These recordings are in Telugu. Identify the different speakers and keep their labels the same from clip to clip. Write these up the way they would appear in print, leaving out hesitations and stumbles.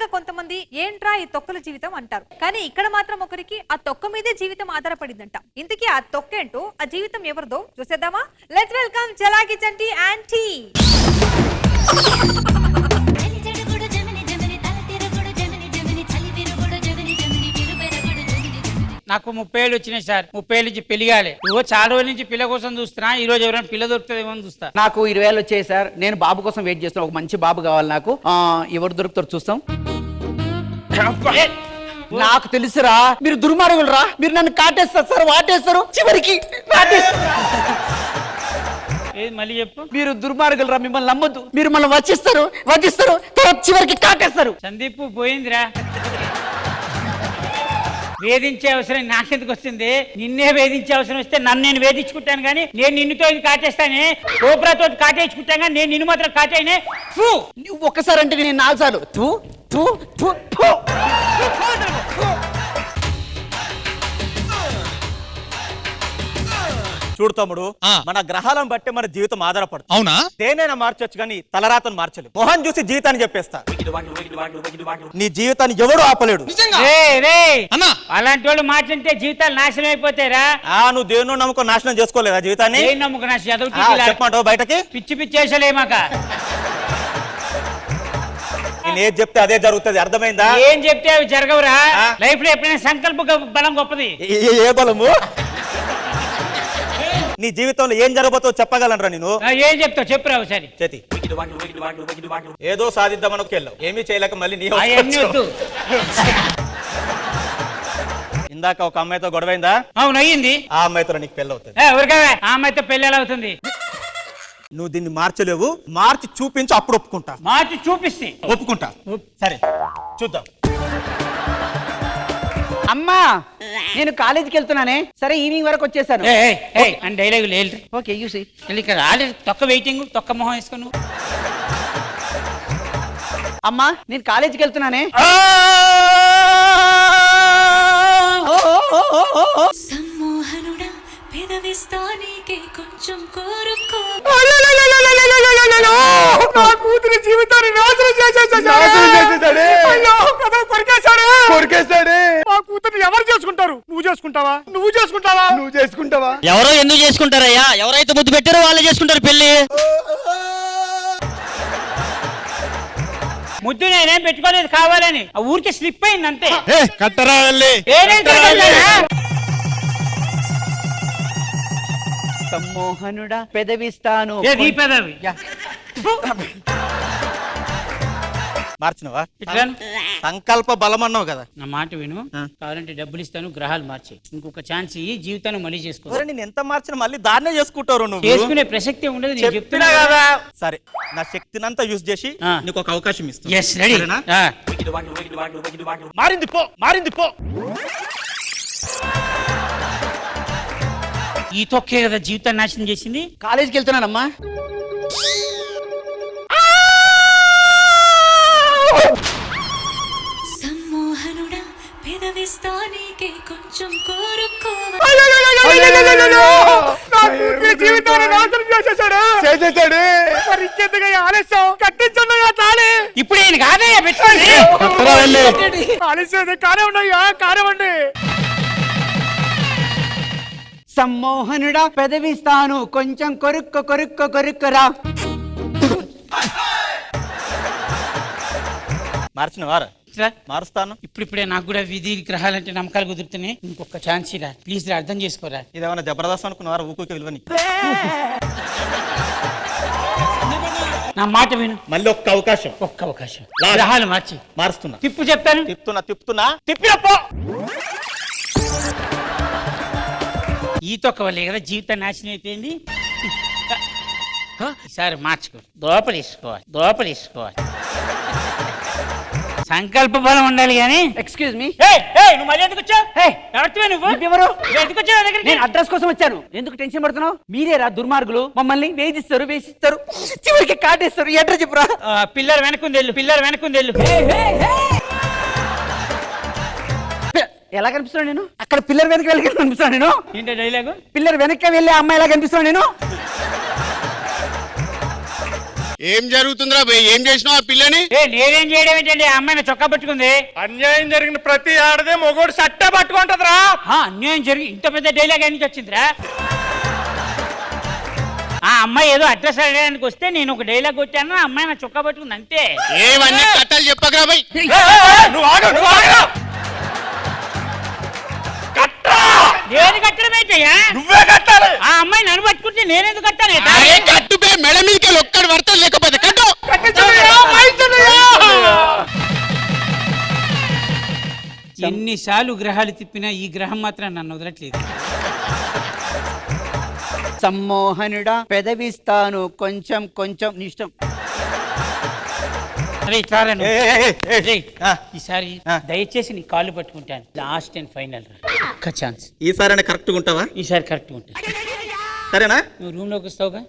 Speaker 1: గా కొంతమంది ఏంట్రా ఈ తొక్కల జీవితం అంటారు. కానీ ఇక్కడ మాత్రం ఒకరికి ఆ తొక్క మీదే జీవితం ఆధారపడిందంట. ఇంతకీ ఆ తొక్కేంటో, ఆ జీవితం ఎవరిదో చూసేద్దామా? Let's welcome Chalaki Chanti aunty.
Speaker 2: నాకు 30 ఏళ్ళు వచ్చినాయి సార్. 30 ఏళ్ళ నుంచి పెళ్లి కాలే. చాలా రోజుల నుంచి పిల్ల కోసం చూస్తున్నా. ఈ రోజు ఎవరైనా పిల్ల దొరుకుతుందేమో అని చూస్తా.
Speaker 3: నాకు 20 ఏళ్ళు వచ్చాయి సార్. నేను బాబు కోసం వెయిట్ చేస్తాను. ఒక మంచి బాబు కావాలి నాకు. ఎవరు దొరుకుతారు చూస్తాం. నాకు తెలుసురా, మీరు దుర్మార్గులరా. మీరు నన్ను కాటేస్తారు సార్, వాటేస్తారు, చివరికి
Speaker 2: ఏది మళ్ళీ చెప్పు.
Speaker 3: మీరు దుర్మార్గులరా, మిమ్మల్ని నమ్మొద్దు. మీరు మళ్ళీ వధిస్తారు తర్వాత చివరికి కాటేస్తారు.
Speaker 2: సందీప్ పోయిందిరా. వేధించే అవసరం నాకెందుకు వస్తుంది? నిన్నే వేధించే అవసరం వస్తే నన్ను నేను వేధించుకుంటాను కానీ నేను నిన్నుతో కాటేస్తానే. కోబ్రాతో కాటేసుకుంటాను కానీ నేను నిన్ను మాత్రం కాటేనే.
Speaker 3: నువ్వు ఒక్కసారి అంటే నేను 4 సార్లు
Speaker 4: చూడు తమ్ముడు, మన గ్రహాలను బట్టి మన జీవితం ఆధారపడుతుంది.
Speaker 5: అవునా?
Speaker 4: దేనైనా మార్చొచ్చు కానీ తలరాతను మార్చలేదు. మొహం చూసి జీవితాన్ని చెప్పేస్తా. నీ జీవితాన్ని ఎవడు ఆపలేడు.
Speaker 2: అలాంటి వాళ్ళు మాట్లాడితే జీవితాలు నాశనం అయిపోతారా?
Speaker 4: నువ్వు దేన్నో నమ్ముకో నాశనం చేసుకోలేదా జీవితాన్ని?
Speaker 2: నమ్ముకు
Speaker 4: చెప్పమంటావు బయటకి?
Speaker 2: పిచ్చి పిచ్చేసలేమాక.
Speaker 4: నేను ఏది చెప్తే అదే జరుగుతుంది, అర్థమైందా?
Speaker 2: ఏం చెప్తే అవి జరగవురా. లైఫ్ లో ఎప్పుడైనా సంకల్ప బలం గొప్పది.
Speaker 4: ఏ బలము? నీ జీవితంలో ఏం జరగబోతో చెప్పగలనరా నేను?
Speaker 2: ఏం చెప్తావు చెప్పురా ఒకసారి.
Speaker 4: చేతి ఏదో సాధిద్దామని వెళ్ళావు, ఏమీ చేయలేక మళ్ళీ నీ ఇందాక ఒక అమ్మాయితో గొడవైందా?
Speaker 2: అవును అయ్యింది.
Speaker 4: ఆ అమ్మాయితో నీకు పెళ్ళి అవుతుంది.
Speaker 2: ఎవరికవే ఆ అమ్మాయితో పెళ్ళి ఎలా అవుతుంది?
Speaker 4: నువ్వు దీన్ని మార్చలేవు. మార్చి చూపించు, అప్పుడు ఒప్పుకుంటా.
Speaker 2: మార్చి చూపిస్తే
Speaker 4: ఒప్పుకుంటా. సరే చూద్దాం.
Speaker 3: అమ్మా, నేను కాలేజీకి వెళ్తున్నానే. సరే, ఈవినింగ్ వరకు వచ్చేసాను.
Speaker 2: డైలాగ్ లేదు.
Speaker 3: ఓకే, యూసి
Speaker 2: ఇక్కడ ఆల్రెడీ తొక్క వెయిటింగ్, తొక్క మొహం వేసుకోను.
Speaker 3: అమ్మా, నేను కాలేజీకి వెళ్తున్నానే.
Speaker 6: సమ్మోహనుడా పెదవిస్తానికే కొంచెం కోరుకో.
Speaker 3: నా కూతురి జీవితాన్ని నాశనం కొరికేశాడే. మా కూతురు ఎవరు చేసుకుంటారు? నువ్వు చేసుకుంటావా? నువ్వు చేసుకుంటావా? నువ్వు చేసుకుంటావా?
Speaker 5: ఎవరో ఎందుకు చేసుకుంటారయ్యా? ఎవరైతే ముద్దు పెట్టారో వాళ్ళే చేసుకుంటారు పెళ్లి.
Speaker 2: ముద్దు నేనేం పెట్టుకోలేదు కావాలని, ఆ ఊరికి స్లిప్ అయింది అంతే.
Speaker 5: కట్టరా వెళ్ళి.
Speaker 3: సమ్మోహనుడా పెదవిస్తాను.
Speaker 2: పెదవి
Speaker 4: మార్చినవా? సంకల్ప బలం అన్నావు కదా.
Speaker 2: నా మాట విను. కావాలంటే డబ్బులు ఇస్తాను, గ్రహాలు మార్చి ఇంకొక ఛాన్స్ ఈ జీవితాన్ని మళ్ళీ చేసుకో.
Speaker 4: నేను ఎంత మార్చినా మళ్ళీ దాన్నే చేసుకుంటారు. నువ్వు
Speaker 2: చేసుకునే ప్రసక్తి ఉండదు. నేను చెప్తున్నా
Speaker 4: కదా. సరే, నా శక్తినంతా యూజ్ చేసి నీకు ఒక అవకాశం ఇస్తాను. మారింది పో, మారింది పో.
Speaker 2: ఈ తొక్కే కదా జీవితాన్ని నాశనం చేసింది.
Speaker 3: కాలేజీకి వెళ్తున్నానమ్మా.
Speaker 6: సమ్మోహనుడా పెదవిస్తానికే కొంచెం కోరుకో.
Speaker 2: ఇప్పుడు ఆయన కాదయ్యా పెట్టుకోండి.
Speaker 3: సమ్మోహనుడా పెదవిస్తాను కొంచెం కొరుక్కరా.
Speaker 4: మార్చినవారా? మారుస్తాను.
Speaker 2: ఇప్పుడిప్పుడే నాకు కూడా విధి గ్రహాలంటే నమ్మకాలు కుదురుతున్నాయి. ఇంకొక ఛాన్స్ రా ప్లీజ్, రా అర్థం చేసుకోరా.
Speaker 4: ఇదేమన్నా జబర్దస్త్ అనుకున్నారా? ఊరికి విలువని.
Speaker 2: నా మాట విను.
Speaker 4: మళ్ళీ ఒక్క అవకాశం.
Speaker 2: గ్రహాలు మార్చి
Speaker 4: మారుస్తున్నా.
Speaker 2: తిప్పు చెప్తాను.
Speaker 4: తిప్పుతున్నా. తిప్పినప్పో.
Speaker 2: ఈ తొక్క వల్లే కదా జీవితం నాశనం అయిపోయింది. ఈసారి మార్చుకో. దోపడేసుకోవాలి. సంకల్ప బలం ఉండాలి కానీ.
Speaker 3: Excuse me.
Speaker 2: నువ్వు మళ్ళీ ఎందుకు వచ్చావు? ఎందుకు వచ్చావు?
Speaker 3: నేను అడ్రస్ కోసం వచ్చాను. ఎందుకు టెన్షన్ పడుతున్నావు? మీరేరా దుర్మార్గులు. మమ్మల్ని వేధిస్తారు, చివరికి కాటేస్తారు. అడ్రస్ చెప్పురా.
Speaker 2: పిల్లలు వెనకుంది వెళ్ళు.
Speaker 3: ఎలా కనిపిస్తున్నాను నేను? అక్కడ పిల్లర్ వెనక వెళ్ళి కనిపిస్తున్నాను నేను.
Speaker 2: ఏంటో డైలాగు?
Speaker 3: పిల్లర్ వెనక వెళ్ళే అమ్మాయి ఎలా కనిపిస్తున్నాను నేను?
Speaker 7: ఏం జరుగుతుందిరా భయ్? ఏం చేసినావు ఆ పిల్లని?
Speaker 2: నేనేం చేయడం ఏంటండి? ఆ అమ్మాయిని చొక్కా పట్టుకుంది.
Speaker 4: అన్యాయం జరిగిన ప్రతి ఆడదే మొగోడు సట్టే పట్టుకుంటదిరా.
Speaker 2: అన్యాయం జరిగి ఇంత పెద్ద డైలాగ్ నుంచి వచ్చిందిరా? ఆ అమ్మాయి ఏదో అడ్రస్ అడగడానికి వస్తే నేను ఒక డైలాగ్ కొట్టాను, ఆ అమ్మాయి నా చొక్కా పట్టుకుంది అంతే.
Speaker 7: ఏవన్నీ కథలు చెప్పకరా భయ్.
Speaker 4: నువ్వు ఆగు.
Speaker 2: నేను కట్టడం ఏంటయ్యా?
Speaker 4: నువ్వే కట్టాలి.
Speaker 2: ఆ అమ్మాయి నన్ను పట్టుకుంటే నేనెందుకు కట్టాను?
Speaker 7: అరే కట్టు బే, మెడ మీదకి ఒక్కడు పడతాడు, లేకపోతే కట్టు.
Speaker 2: ఎన్నిసార్లు గ్రహాలు తిప్పినా ఈ గ్రహం మాత్రం నన్ను వదలట్లేదు.
Speaker 3: సమ్మోహనుడా పెదవిస్తాను కొంచెం కొంచెం నిష్టం.
Speaker 2: అరే ఇట్లా
Speaker 4: ఆ.
Speaker 2: ఈసారి దయచేసి నీ కాళ్ళు పట్టుకుంటాను. లాస్ట్ అండ్ ఫైనల్ ఒక్క ఛాన్స్.
Speaker 4: ఈసారి కరెక్ట్ గా ఉంటావా?
Speaker 2: ఈసారి కరెక్ట్ ఉంటాను.
Speaker 4: సరేనా?
Speaker 2: నువ్వు రూమ్ లోకి వస్తావుగా?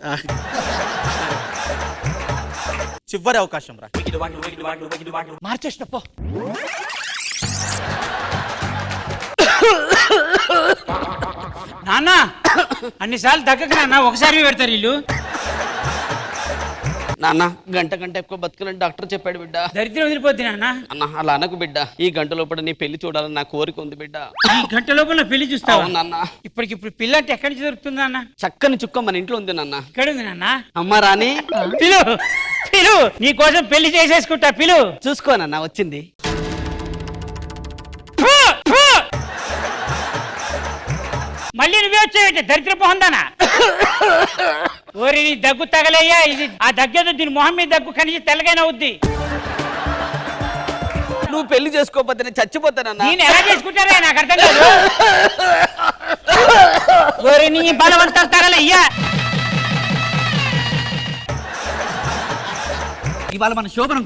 Speaker 4: చివరి అవకాశం రా.
Speaker 3: మార్చేసినప్పో.
Speaker 2: నాన్న అన్నిసార్లు దగ్గర నాన్న ఒకసారి పెడతారు వీళ్ళు.
Speaker 8: నాన్న గంట ఎక్కువ బతకలని డాక్టర్ చెప్పాడు బిడ్డ.
Speaker 2: దరిద్రం వదిలిపోద్ది నాన్న.
Speaker 8: అన్న అలా అనకు బిడ్డ, ఈ గంట లోపల నీ పెళ్లి చూడాలని నా కోరిక ఉంది బిడ్డ.
Speaker 2: ఈ గంట లోపల పెళ్లి చూస్తావా?
Speaker 8: అవును నాన్న.
Speaker 2: ఇప్పటికిప్పుడు పిల్ల అంటే ఎక్కడి నుంచి దొరుకుతుంది నాన్న?
Speaker 8: చక్కని చుక్క మన ఇంట్లో ఉంది నాన్న.
Speaker 2: ఇక్కడ ఉంది నాన్న.
Speaker 8: అమ్మ రాని
Speaker 2: పిలు పిలు, నీ కోసం పెళ్లి చేసేసుకుంటా. పిలు.
Speaker 8: చూసుకోనన్నా వచ్చింది.
Speaker 2: ఫు, ఫు. మళ్ళీ నువ్వే వచ్చావంటే దరిద్ర పోహందానా? ఓరి నీ దగ్గు తగలయ్యా. ఇది ఆ దగ్గేదో దీని మొహం మీద దగ్గు కనిసి తెల్లగానే అవుద్ది.
Speaker 8: నువ్వు పెళ్లి చేసుకోకపోతే నేను చచ్చిపోతానన్నా.
Speaker 2: నేను ఎలా చేసుకుంటారా నాకు అర్థం కాదు. ఓరి నీ బలవంతాలు తగలయ్యా.
Speaker 3: ఇవాళ మన శోభనం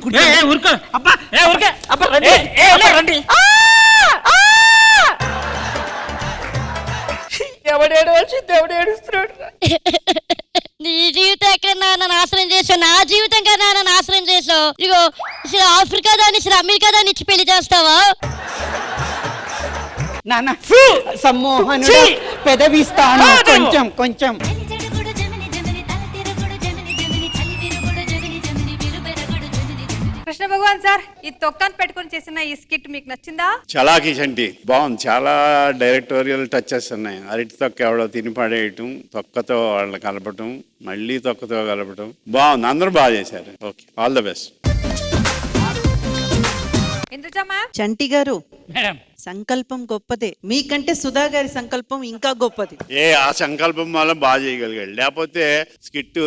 Speaker 2: ఊరుకో అబ్బా. ఊరికే
Speaker 3: అబ్బా రండి. రండి. ఎవడేడు వచ్చి దేవుడు ఏడుస్తున్నాడు.
Speaker 9: నీ జీవితం ఎక్కడ నాన్న నాశనం చేసావు, నా జీవితం కదా నాన్న నాశనం చేసావు. ఇగో అసలు ఆఫ్రికా దాన్ని అసలు అమెరికా దాన్ని ఇచ్చి పెళ్లి చేస్తావా?
Speaker 3: నాన్న సమ్మోహనుడా పెదవిస్తాను కొంచెం కొంచెం.
Speaker 6: చలిజడుగుడు జమిని జమిని తలతిరుగుడు జమిని జమిని చలివిరుగుడు జమిని జమిని విరుబెరగుడు జమిని జమిని.
Speaker 1: కృష్ణ భగవాన్ సార్, ఈ తొక్కాన్ని పెట్టుకొని చేసిన ఈ స్కిట్ మీకు నచ్చిందా?
Speaker 7: చలాకీ చంటి బాగుంది. చాలా డైరెక్టోరియల్ టచెస్ ఉన్నాయి. అరటి తొక్క ఎవడో తిని పడేయటం, తొక్కతో వాళ్ళని కలపటం, మళ్ళీ తొక్కతో కలపటం బాగుంది. అందరూ బాగా చేశారు. Okay, all the best.
Speaker 1: Indraja ma'am.
Speaker 10: Chanti garu
Speaker 2: madam
Speaker 10: సంకల్పం గొప్పదే, మీకంటే సుధా గారి సంకల్పం ఇంకా గొప్పది.
Speaker 7: ఆ సంకల్పం వల్ల బాగా చేయగలిగాడు, లేకపోతే స్కిట్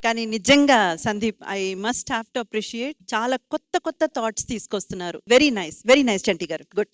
Speaker 10: కానీ నిజంగా Sandeep, I must have to appreciate, చాలా కొత్త కొత్త థాట్స్ తీసుకొస్తున్నారు. వెరీ నైస్ చంటి గారు, గుడ్.